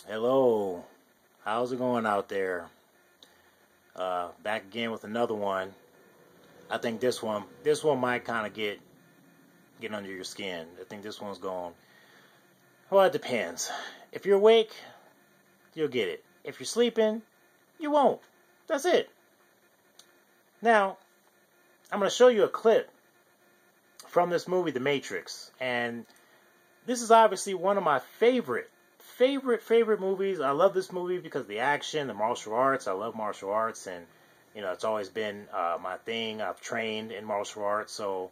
Hello, how's it going out there? Back again with another one. I think this one might kind of get under your skin. I think this one's going. Well, it depends. If you're awake, you'll get it. If you're sleeping, you won't. That's it. Now, I'm going to show you a clip from this movie, The Matrix, and this is obviously one of my favorite movies. I love this movie because of the action, the martial arts. I love martial arts, and it's always been my thing. I've trained in martial arts, so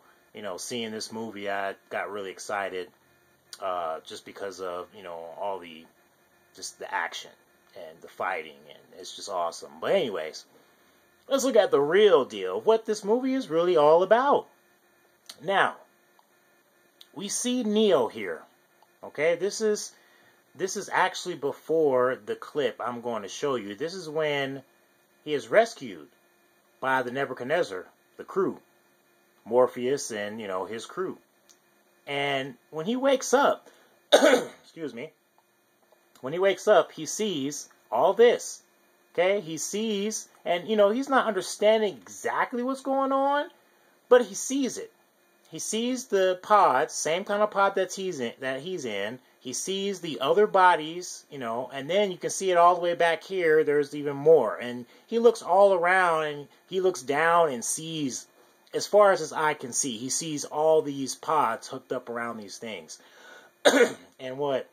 seeing this movie, I got really excited just because of all the action and the fighting, and it's just awesome. But anyways, let's look at the real deal, what this movie is really all about. Now, we see Neo here. Okay, this is actually before the clip I'm going to show you. This is when he is rescued by the Nebuchadnezzar, the crew, Morpheus and, his crew. And when he wakes up, excuse me, when he wakes up, he sees all this. Okay, he sees, and, he's not understanding exactly what's going on, but he sees it. He sees the pod, same kind of pod that he's in. He sees the other bodies, and then you can see it all the way back here. There's even more. And he looks all around, and he looks down and sees, as far as his eye can see, he sees all these pods hooked up around these things. And what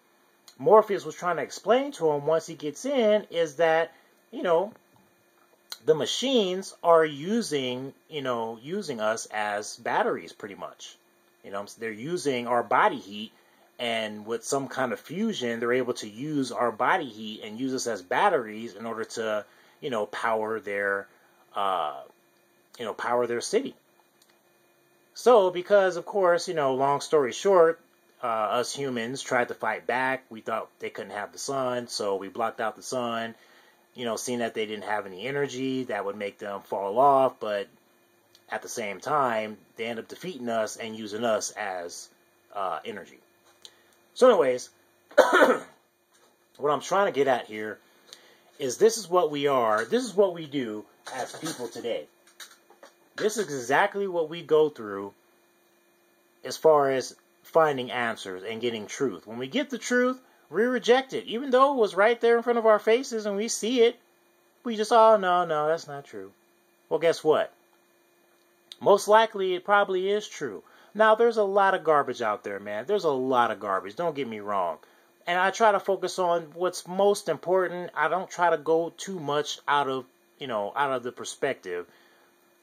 Morpheus was trying to explain to him once he gets in is that, the machines are using us as batteries pretty much. They're using our body heat, and with some kind of fusion, they're able to use our body heat and use us as batteries in order to, power their city. So, because of course, long story short, us humans tried to fight back. We thought they couldn't have the sun, so we blocked out the sun. Seeing that they didn't have any energy, that would make them fall off, but at the same time, they end up defeating us and using us as energy. So anyways, what I'm trying to get at here is this is what we are, this is what we do as people today. This is exactly what we go through as far as finding answers and getting truth. When we get the truth, we reject it. Even though it was right there in front of our faces and we see it, we just, oh, no, that's not true. Well, guess what? Most likely it probably is true. Now, there's a lot of garbage out there, man. There's a lot of garbage. Don't get me wrong. And I try to focus on what's most important. I don't try to go too much out of the perspective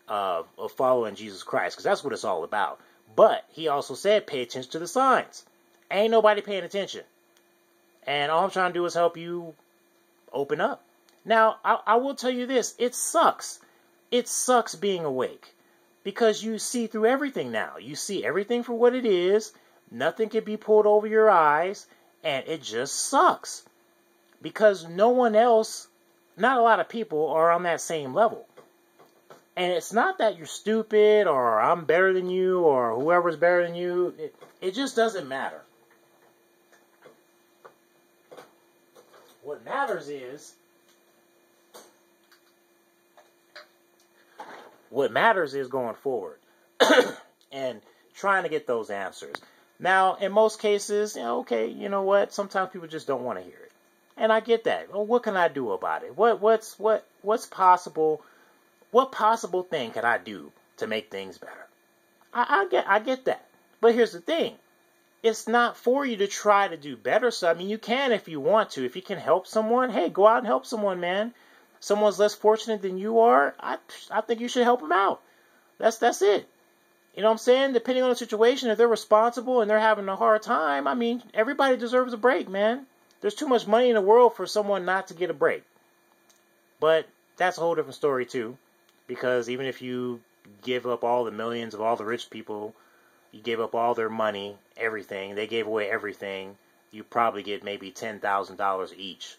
of following Jesus Christ, because that's what it's all about. But he also said, pay attention to the signs. Ain't nobody paying attention. And all I'm trying to do is help you open up. Now, I will tell you this. It sucks. It sucks being awake. Because you see through everything now. You see everything for what it is. Nothing can be pulled over your eyes. And it just sucks. Because no one else, not a lot of people are on that same level. And it's not that you're stupid or I'm better than you or whoever's better than you. It just doesn't matter. What matters is going forward and trying to get those answers. Now, in most cases, okay, you know what? Sometimes people just don't want to hear it, and I get that. Well, what can I do about it? What's possible? What possible thing can I do to make things better? I get that, but here's the thing. It's not for you to try to do better. So, I mean, you can if you want to. If you can help someone, hey, go out and help someone, man. Someone's less fortunate than you are, I think you should help them out. That's it. You know what I'm saying? Depending on the situation, if they're responsible and they're having a hard time, I mean, everybody deserves a break, man. There's too much money in the world for someone not to get a break. But that's a whole different story, too. Because even if you give up all the millions of all the rich people, you gave up all their money, everything. They gave away everything. You probably get maybe $10,000 each,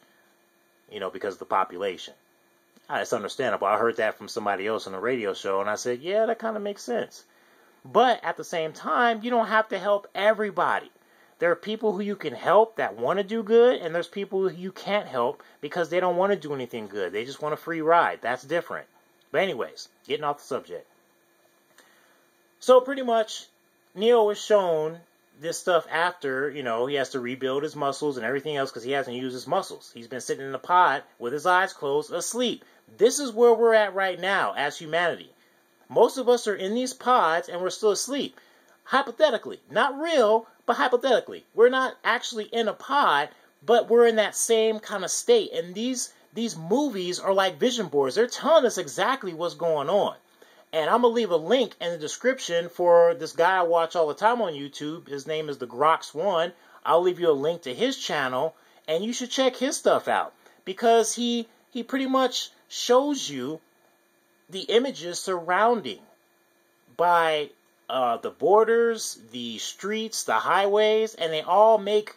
because of the population. It's understandable. I heard that from somebody else on a radio show, and I said, yeah, that kind of makes sense. But at the same time, you don't have to help everybody. There are people who you can help that want to do good, and there's people who you can't help because they don't want to do anything good. They just want a free ride. That's different. But anyways, getting off the subject. So pretty much, Neo is shown this stuff after, you know, he has to rebuild his muscles and everything else because he hasn't used his muscles. He's been sitting in a pod with his eyes closed, asleep. This is where we're at right now as humanity. Most of us are in these pods and we're still asleep. Hypothetically. Not real, but hypothetically. We're not actually in a pod, but we're in that same kind of state. And these movies are like vision boards. They're telling us exactly what's going on. And I'm going to leave a link in the description for this guy I watch all the time on YouTube. His name is the Grox1. I'll leave you a link to his channel, and you should check his stuff out. Because he pretty much shows you the images surrounding by the borders, the streets, the highways, and they all make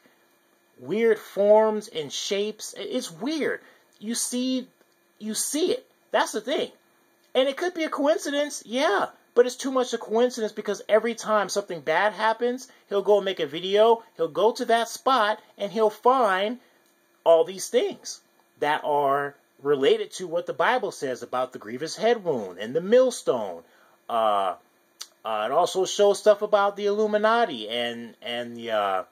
weird forms and shapes. It's weird. You see it. That's the thing. And it could be a coincidence, yeah, but it's too much a coincidence because every time something bad happens, he'll go and make a video, he'll go to that spot, and he'll find all these things that are related to what the Bible says about the grievous head wound and the millstone. It also shows stuff about the Illuminati and the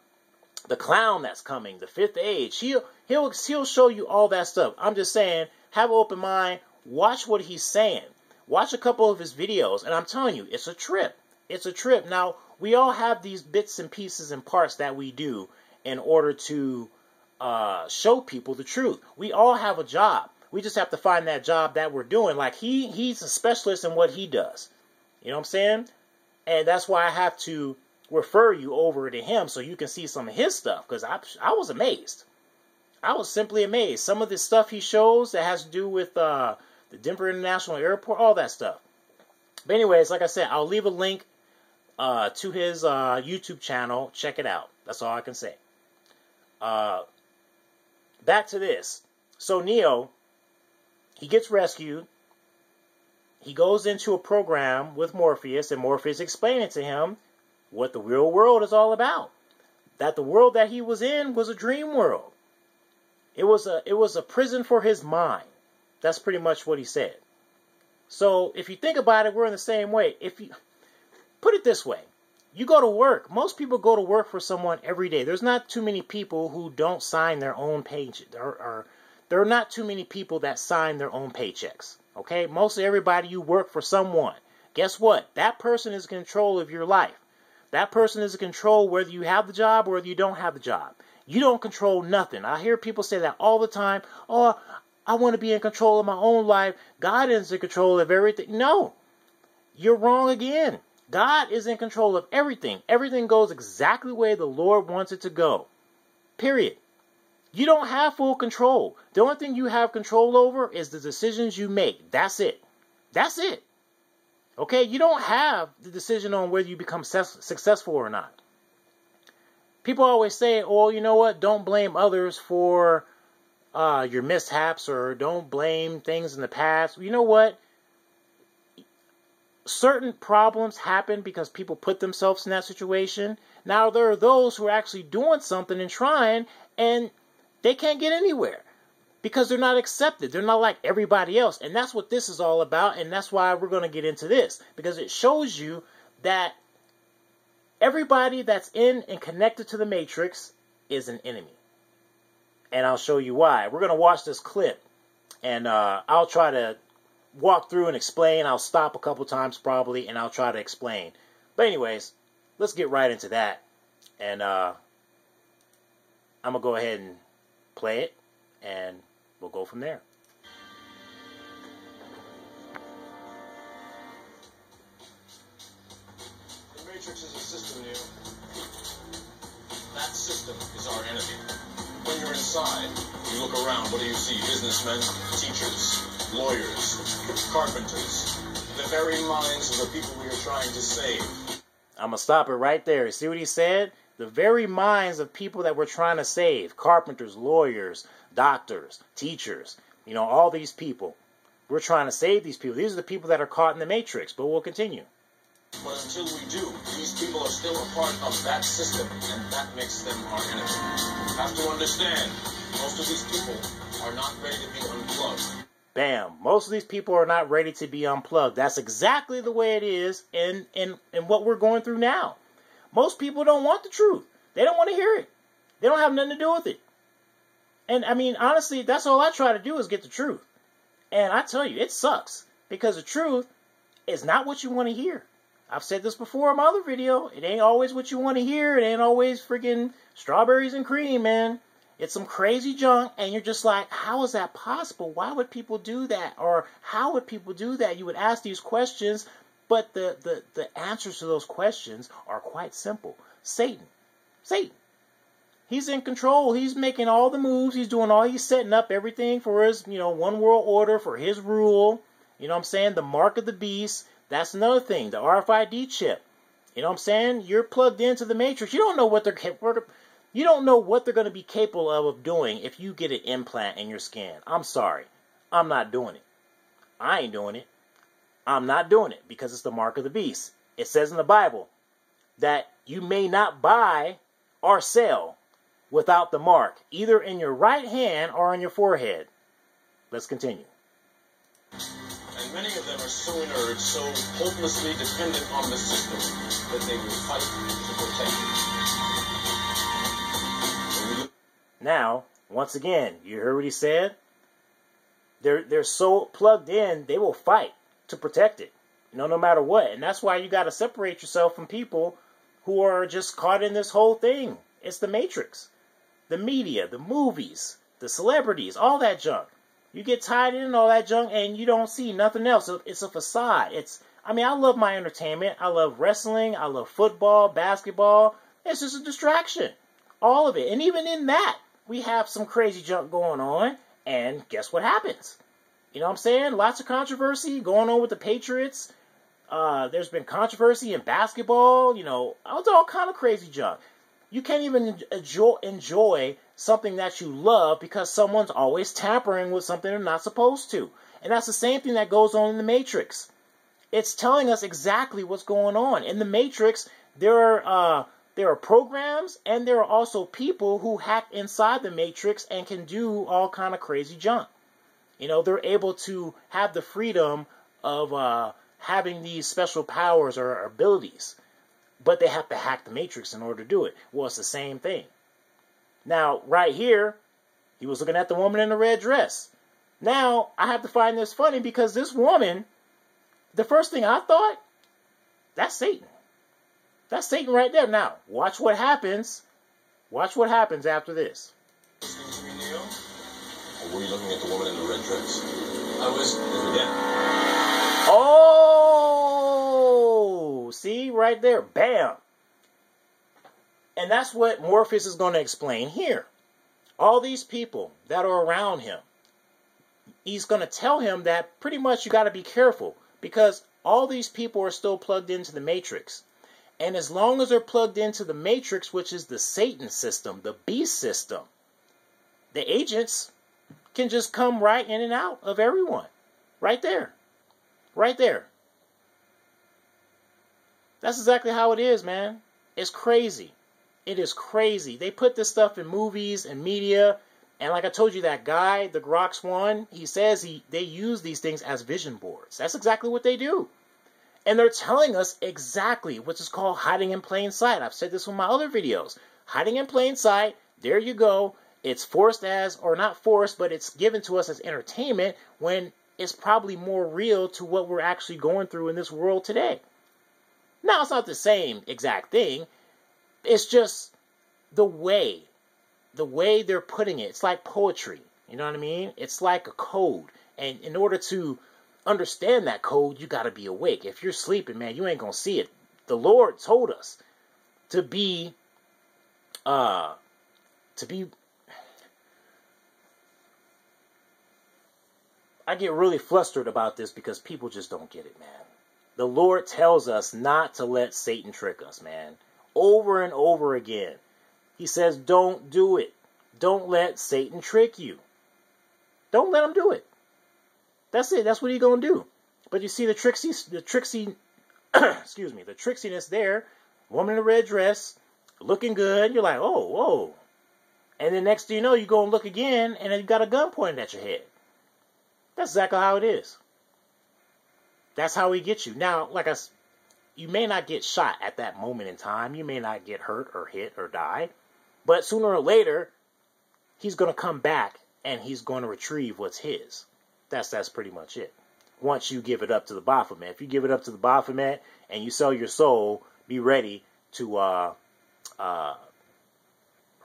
clown that's coming, the fifth age. He'll show you all that stuff. I'm just saying, have an open mind. Watch what he's saying. Watch a couple of his videos, and I'm telling you, it's a trip. It's a trip. Now, we all have these bits and pieces and parts that we do in order to show people the truth. We all have a job. We just have to find that job that we're doing. Like, he's a specialist in what he does. You know what I'm saying? And that's why I have to refer you over to him so you can see some of his stuff, because I was amazed. I was simply amazed. Some of the stuff he shows that has to do with the Denver International Airport, all that stuff. But anyways, like I said, I'll leave a link to his YouTube channel. Check it out. That's all I can say. Back to this. So Neo, he gets rescued. He goes into a program with Morpheus, and Morpheus explaining to him what the real world is all about. That the world that he was in was a dream world. It was a prison for his mind. That's pretty much what he said. So if you think about it, we're in the same way. If you put it this way, you go to work. Most people go to work for someone every day. There's not too many people who don't sign their own paycheck. There are not too many people that sign their own paychecks. Okay? Mostly everybody, you work for someone. Guess what? That person is in control of your life. That person is in control whether you have the job or whether you don't have the job. You don't control nothing. I hear people say that all the time. Oh, I want to be in control of my own life. God is in control of everything. No, you're wrong again. God is in control of everything. Everything goes exactly the way the Lord wants it to go. Period. You don't have full control. The only thing you have control over is the decisions you make. That's it. That's it. Okay? You don't have the decision on whether you become successful or not. People always say, oh, you know what? Don't blame others for your mishaps, or don't blame things in the past. You know what? Certain problems happen because people put themselves in that situation. Now, there are those who are actually doing something and trying, and they can't get anywhere because they're not accepted. They're not like everybody else. And that's what this is all about, and that's why we're going to get into this, because it shows you that everybody that's in and connected to the Matrix is an enemy. And I'll show you why. We're going to watch this clip, and I'll try to walk through and explain. I'll stop a couple times probably, and I'll try to explain. But anyways, let's get right into that. And I'm going to go ahead and play it, and we'll go from there. The Matrix is a system, Neo. That system is our enemy. When you're inside, you look around, what do you see? Businessmen, teachers, lawyers, carpenters, the very minds of the people we are trying to save. I'm going to stop it right there. See what he said? The very minds of people that we're trying to save. Carpenters, lawyers, doctors, teachers. You know, all these people. We're trying to save these people. These are the people that are caught in the Matrix. But we'll continue. But until we do, these people are still a part of that system, and that makes them our enemy. You have to understand, most of these people are not ready to be unplugged. Bam. Most of these people are not ready to be unplugged. That's exactly the way it is in what we're going through now. Most people don't want the truth. They don't want to hear it. They don't have nothing to do with it. And I mean, honestly, that's all I try to do is get the truth. And I tell you, it sucks. Because the truth is not what you want to hear. I've said this before in my other video. It ain't always what you want to hear. It ain't always freaking strawberries and cream, man. It's some crazy junk, and you're just like, how is that possible? Why would people do that? Or how would people do that? You would ask these questions, but the answers to those questions are quite simple. Satan. He's in control. He's making all the moves. He's setting up everything for his, one world order, for his rule. You know what I'm saying? The mark of the beast. That's another thing. The RFID chip. You know what I'm saying? You're plugged into the matrix. You don't know what they're going to be capable of doing if you get an implant in your skin. I'm sorry. I'm not doing it. I ain't doing it. I'm not doing it because it's the mark of the beast. It says in the Bible that you may not buy or sell without the mark, either in your right hand or on your forehead. Let's continue. And many of them are so inert, so hopelessly dependent on the system, that they will fight to protect it. Now, once again, you heard what he said? They're so plugged in, they will fight to protect it. No matter what. And that's why you got to separate yourself from people who are just caught in this whole thing. It's the matrix. The media, the movies, the celebrities, all that junk. You get tied in all that junk and you don't see nothing else. It's a facade. I love my entertainment. I love wrestling. I love football, basketball. It's just a distraction. All of it. And even in that, we have some crazy junk going on. And guess what happens? You know what I'm saying? Lots of controversy going on with the Patriots. There's been controversy in basketball. It's all kind of crazy junk. You can't even enjoy something that you love because someone's always tampering with something they're not supposed to. And that's the same thing that goes on in the Matrix. It's telling us exactly what's going on. In the Matrix, there are programs and there are also people who hack inside the Matrix and can do all kind of crazy junk. They're able to have the freedom of having these special powers or abilities. But they have to hack the Matrix in order to do it. Well, it's the same thing. Now, right here, he was looking at the woman in the red dress. Now, I have to find this funny because this woman, the first thing I thought, that's Satan. That's Satan right there. Now, watch what happens. Watch what happens after this. Listening to me, Neo? Or were you looking at the woman in the red dress? I was. Again. Oh! See, right there. Bam! And that's what Morpheus is going to explain here. All these people that are around him, he's going to tell him that pretty much you got to be careful because all these people are still plugged into the Matrix. And as long as they're plugged into the Matrix, which is the Satan system, the beast system, the agents can just come right in and out of everyone. Right there. Right there. That's exactly how it is, man. It's crazy. It is crazy. They put this stuff in movies and media. And like I told you, that guy, the Grox one, he says they use these things as vision boards. That's exactly what they do. And they're telling us exactly what is called hiding in plain sight. I've said this in my other videos. Hiding in plain sight, there you go. It's forced as, or not forced, but it's given to us as entertainment when it's probably more real to what we're actually going through in this world today. Now, it's not the same exact thing. It's just the way they're putting it. It's like poetry. You know what I mean? It's like a code. And in order to understand that code, you got to be awake. If you're sleeping, man, you ain't going to see it. The Lord told us to be I get really flustered about this because people just don't get it, man. The Lord tells us not to let Satan trick us, man. Over and over again. He says, don't do it. Don't let Satan trick you. Don't let him do it. That's it. That's what he's going to do. But you see, the tricksy excuse me, the tricksiness there. Woman in a red dress, looking good. You're like, oh, whoa. And then next thing you know, you go and look again, and then you got a gun pointed at your head. That's exactly how it is. That's how he gets you. Now, you may not get shot at that moment in time. You may not get hurt or hit or die. But sooner or later, he's going to come back and he's going to retrieve what's his. That's pretty much it. Once you give it up to the Baphomet. If you give it up to the Baphomet and you sell your soul, be ready to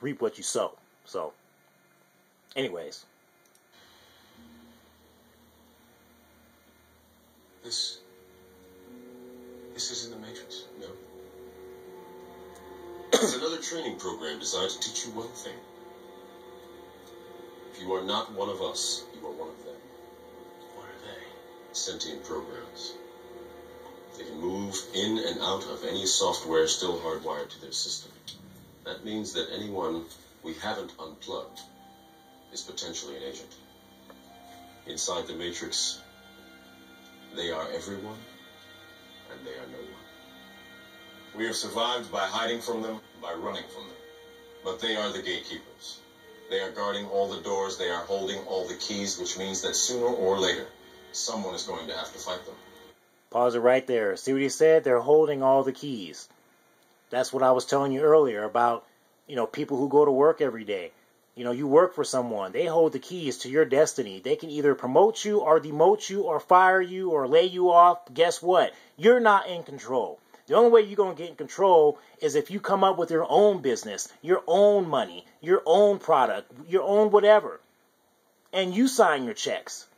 reap what you sow. So, anyways. This isn't the Matrix, no. It's another training program designed to teach you one thing. If you are not one of us, you are one of them. What are they? Sentient programs. They can move in and out of any software still hardwired to their system. That means that anyone we haven't unplugged is potentially an agent. Inside the Matrix, they are everyone, and they are no one. We have survived by hiding from them, by running from them. But they are the gatekeepers. They are guarding all the doors, they are holding all the keys, which means that sooner or later, someone is going to have to fight them. Pause it right there. See what he said? They're holding all the keys. That's what I was telling you earlier about, people who go to work every day. You work for someone. They hold the keys to your destiny. They can either promote you or demote you or fire you or lay you off. Guess what? You're not in control. The only way you're going to get in control is if you come up with your own business, your own money, your own product, your own whatever, and you sign your checks.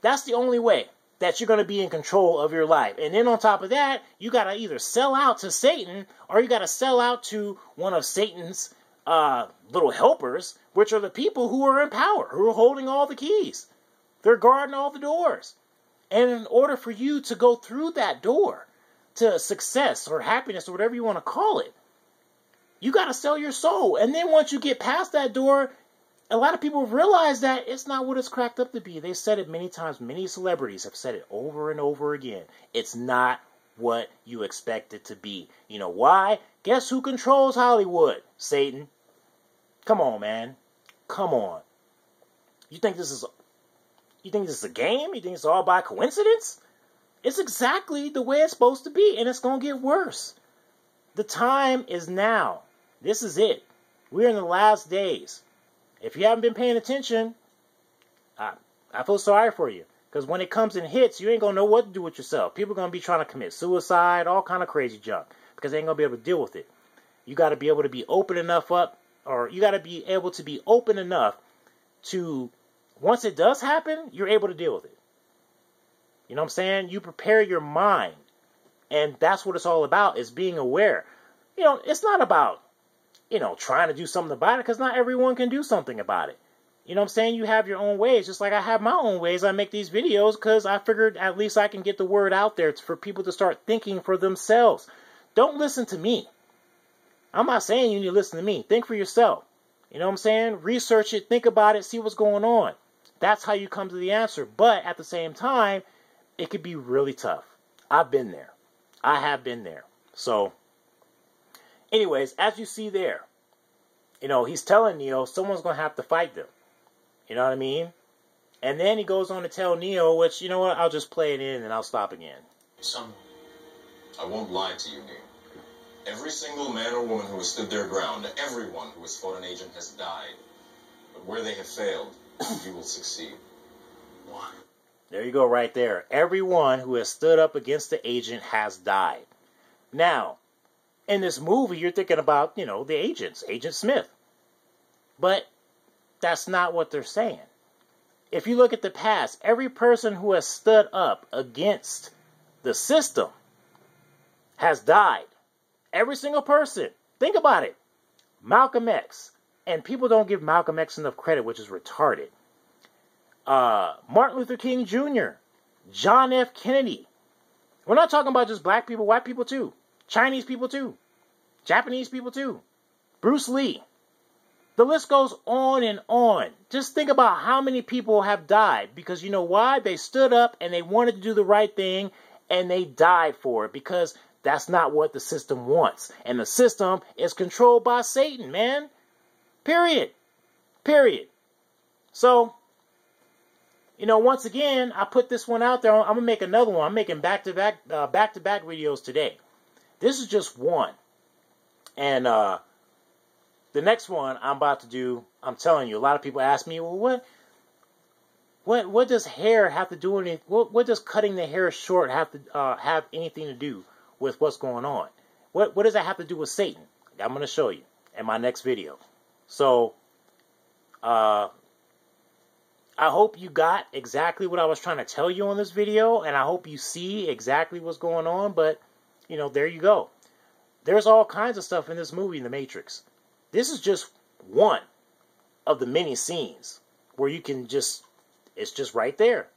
That's the only way that you're going to be in control of your life. And then on top of that, you got to either sell out to Satan or you got to sell out to one of Satan's little helpers, which are the people who are in power, who are holding all the keys. They're guarding all the doors. And in order for you to go through that door to success or happiness or whatever you want to call it, you got to sell your soul. And then once you get past that door, a lot of people realize that it's not what it's cracked up to be. They've said it many times. Many celebrities have said it over and over again. It's not what you expect it to be. You know why? Guess who controls Hollywood? Satan. Come on, man. Come on. You think this is a game? You think it's all by coincidence? It's exactly the way it's supposed to be, and it's going to get worse. The time is now. This is it. We're in the last days. If you haven't been paying attention, I feel sorry for you. Because when it comes and hits, you ain't going to know what to do with yourself. People are going to be trying to commit suicide, all kind of crazy junk. Because they ain't going to be able to deal with it. You got to be able to be open enough to, once it does happen, you're able to deal with it. You know what I'm saying? You prepare your mind. And that's what it's all about, is being aware. It's not about, trying to do something about it, because not everyone can do something about it. You know what I'm saying? You have your own ways, just like I have my own ways. I make these videos because I figured at least I can get the word out there for people to start thinking for themselves. Don't listen to me. I'm not saying you need to listen to me. Think for yourself. You know what I'm saying? Research it, think about it, see what's going on. That's how you come to the answer. But at the same time, it could be really tough. I've been there. I have been there. So, anyways, as you see there, he's telling Neo someone's going to have to fight them. You know what I mean? And then he goes on to tell Neo, which, you know what, I'll just play it in and I'll stop again. Son, I won't lie to you, Neo. Every single man or woman who has stood their ground, everyone who has fought an agent has died. But where they have failed, you will succeed. Why? There you go right there. Everyone who has stood up against the agent has died. Now, in this movie, you're thinking about, the agents, Agent Smith. But that's not what they're saying. If you look at the past, every person who has stood up against the system has died. Every single person. Think about it. Malcolm X. And people don't give Malcolm X enough credit, which is retarded. Martin Luther King Jr. John F. Kennedy. We're not talking about just black people, white people too. Chinese people too. Japanese people too. Bruce Lee. The list goes on and on. Just think about how many people have died. Because you know why? They stood up and they wanted to do the right thing. And they died for it because that's not what the system wants. And the system is controlled by Satan, man. Period. Period. So, once again, I put this one out there. I'm going to make another one. I'm making back-to-back videos today. This is just one. And the next one I'm about to do, I'm telling you, a lot of people ask me, well, what does hair have to do with anything? What does cutting the hair short have to have anything to do with what's going on? What does that have to do with Satan? I'm going to show you in my next video. So, I hope you got exactly what I was trying to tell you on this video, and I hope you see exactly what's going on, but, there you go. There's all kinds of stuff in this movie, The Matrix. This is just one of the many scenes where you can it's just right there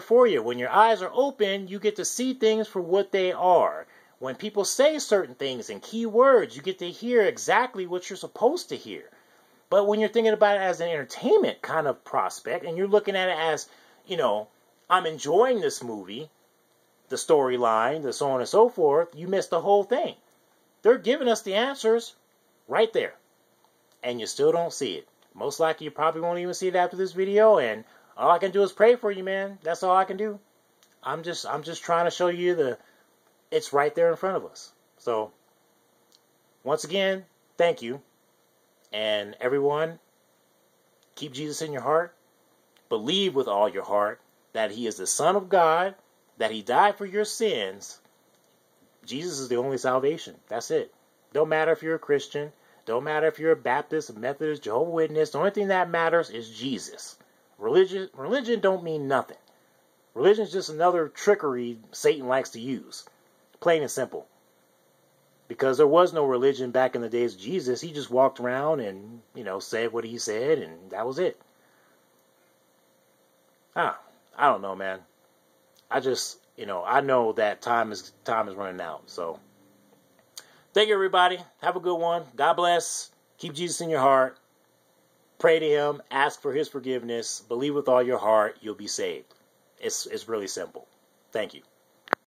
for you. When your eyes are open, you get to see things for what they are. When people say certain things and key words, you get to hear exactly what you're supposed to hear. But when you're thinking about it as an entertainment kind of prospect, and you're looking at it as, I'm enjoying this movie, the storyline, the so on and so forth, you miss the whole thing. They're giving us the answers right there. And you still don't see it. Most likely you probably won't even see it after this video, and all I can do is pray for you, man. That's all I can do. I'm just trying to show you it's right there in front of us. So, once again, thank you. And everyone, keep Jesus in your heart. Believe with all your heart that he is the Son of God, that he died for your sins. Jesus is the only salvation. That's it. Don't matter if you're a Christian. Don't matter if you're a Baptist, a Methodist, Jehovah's Witness. The only thing that matters is Jesus. Religion don't mean nothing. Religion is just another trickery Satan likes to use. Plain and simple. Because there was no religion back in the days of Jesus. He just walked around and, said what he said, and that was it. I don't know, man. I just, I know that time is running out. So, thank you, everybody. Have a good one. God bless. Keep Jesus in your heart. Pray to him. Ask for his forgiveness. Believe with all your heart. You'll be saved. It's really simple. Thank you.